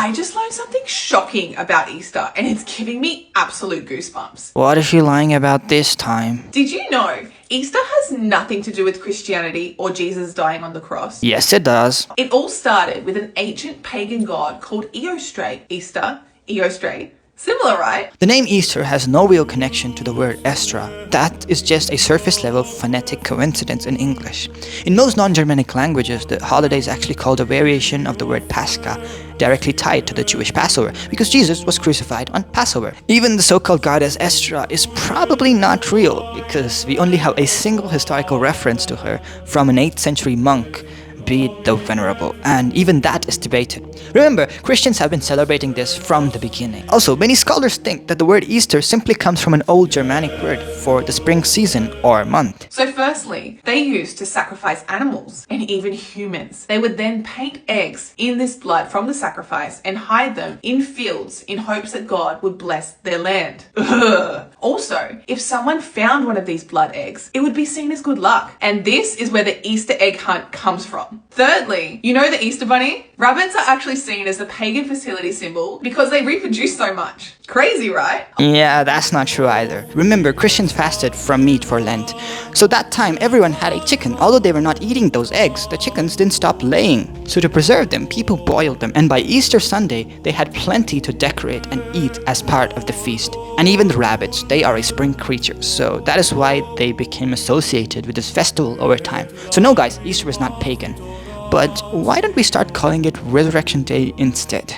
I just learned something shocking about Easter and it's giving me absolute goosebumps. What is she lying about this time? Did you know Easter has nothing to do with Christianity or Jesus dying on the cross? Yes, it does. It all started with an ancient pagan god called Easter. Similar, right? The name Easter has no real connection to the word Estra. That is just a surface-level phonetic coincidence in English. In most non-Germanic languages, the holiday is actually called a variation of the word Pascha, directly tied to the Jewish Passover, because Jesus was crucified on Passover. Even the so-called goddess Estra is probably not real, because we only have a single historical reference to her from an 8th century monk, Bede the Venerable, and even that is debated. Remember, Christians have been celebrating this from the beginning. Also, many scholars think that the word Easter simply comes from an old Germanic word for the spring season or month. So firstly, they used to sacrifice animals and even humans. They would then paint eggs in this blood from the sacrifice and hide them in fields in hopes that God would bless their land. Ugh. Also, if someone found one of these blood eggs, it would be seen as good luck. And this is where the Easter egg hunt comes from. Thirdly, you know the Easter Bunny? Rabbits are actually seen as the pagan fertility symbol because they reproduce so much. Crazy, right? Yeah, that's not true either. Remember, Christians fasted from meat for Lent. So that time, everyone had a chicken. Although they were not eating those eggs, the chickens didn't stop laying. So to preserve them, people boiled them. And by Easter Sunday, they had plenty to decorate and eat as part of the feast. And even the rabbits, they are a spring creature. So that is why they became associated with this festival over time. So no guys, Easter is not pagan. But why don't we start calling it Resurrection Day instead?